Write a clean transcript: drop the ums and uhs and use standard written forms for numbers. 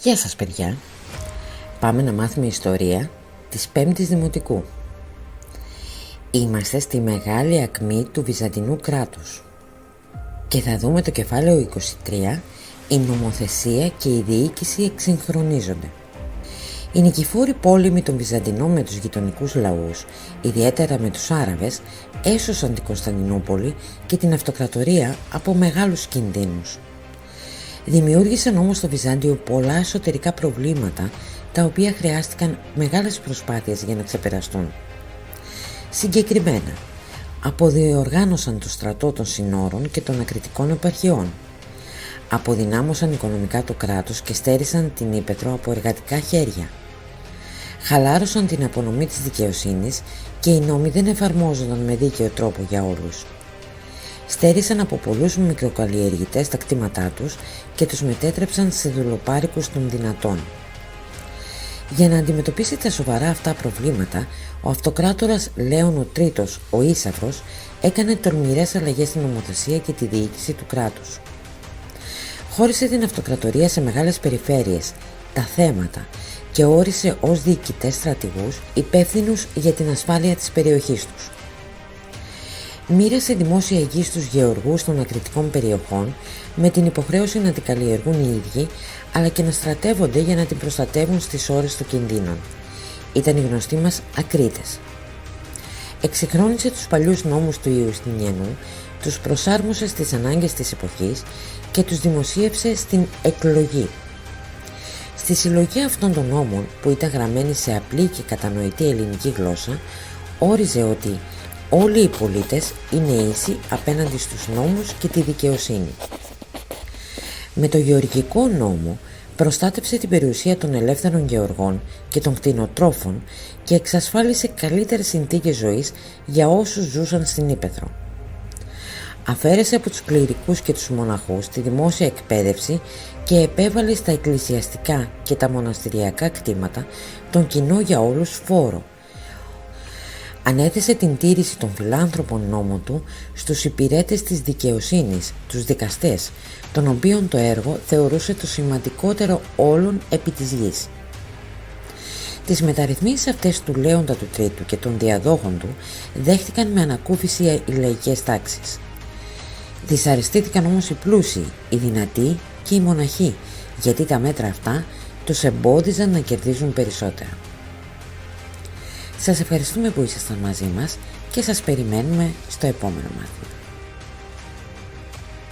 Γεια σας παιδιά, πάμε να μάθουμε ιστορία της 5ης Δημοτικού. Είμαστε στη μεγάλη ακμή του Βυζαντινού κράτους και θα δούμε το κεφάλαιο 23, η νομοθεσία και η διοίκηση εξυγχρονίζονται. Οι νικηφόροι πόλεμοι των Βυζαντινών με τους γειτονικούς λαούς, ιδιαίτερα με τους Άραβες, έσωσαν την Κωνσταντινούπολη και την αυτοκρατορία από μεγάλους κινδύνους. Δημιούργησαν όμως στο Βυζάντιο πολλά εσωτερικά προβλήματα, τα οποία χρειάστηκαν μεγάλες προσπάθειες για να ξεπεραστούν. Συγκεκριμένα, αποδιοργάνωσαν το στρατό των συνόρων και των ακριτικών επαρχιών, αποδυνάμωσαν οικονομικά το κράτος και στέρισαν την ύπαιθρο από εργατικά χέρια, χαλάρωσαν την απονομή της δικαιοσύνης και οι νόμοι δεν εφαρμόζονταν με δίκαιο τρόπο για όλους. Στέρισαν από πολλούς μικροκαλλιεργητές τα κτήματά τους και τους μετέτρεψαν σε δουλοπάρικους των δυνατών. Για να αντιμετωπίσει τα σοβαρά αυτά προβλήματα, ο αυτοκράτορας Λέων ο Τρίτος, ο Ίσαυρος, έκανε τολμηρές αλλαγές στην νομοθεσία και τη διοίκηση του κράτους. Χώρισε την αυτοκρατορία σε μεγάλες περιφέρειες, τα θέματα, και όρισε ως διοικητές στρατηγούς υπεύθυνους για την ασφάλεια της περιοχής τους. Μοίρασε δημόσια γη στους γεωργούς των ακριτικών περιοχών με την υποχρέωση να την καλλιεργούν οι ίδιοι, αλλά και να στρατεύονται για να την προστατεύουν στις ώρες των κινδύνων. Ήταν οι γνωστοί μας Ακρίτες. Εξυγχρόνισε τους παλιούς νόμους του Ιουστινιανού, τους προσάρμοσε στις ανάγκες της εποχής και τους δημοσίευσε στην εκλογή. Στη συλλογή αυτών των νόμων, που ήταν γραμμένη σε απλή και κατανοητή ελληνική γλώσσα, όριζε ότι όλοι οι πολίτες είναι ίσοι απέναντι στους νόμους και τη δικαιοσύνη. Με το γεωργικό νόμο προστάτευσε την περιουσία των ελεύθερων γεωργών και των κτηνοτρόφων και εξασφάλισε καλύτερες συνθήκες ζωής για όσους ζούσαν στην ύπαιθρο. Αφαίρεσε από τους κληρικούς και τους μοναχούς τη δημόσια εκπαίδευση και επέβαλε στα εκκλησιαστικά και τα μοναστηριακά κτήματα τον κοινό για όλους φόρο. Ανέθεσε την τήρηση των φιλάνθρωπων νόμων του στους υπηρέτες της δικαιοσύνης, τους δικαστές, των οποίων το έργο θεωρούσε το σημαντικότερο όλων επί της γης. Τις μεταρρυθμίσεις αυτές του Λέοντα του Τρίτου και των διαδόχων του δέχτηκαν με ανακούφιση οι λαϊκές τάξεις. Δυσαρεστήθηκαν όμως οι πλούσιοι, οι δυνατοί και οι μοναχοί, γιατί τα μέτρα αυτά τους εμπόδιζαν να κερδίζουν περισσότερα. Σας ευχαριστούμε που ήσασταν μαζί μας και σας περιμένουμε στο επόμενο μάθημα.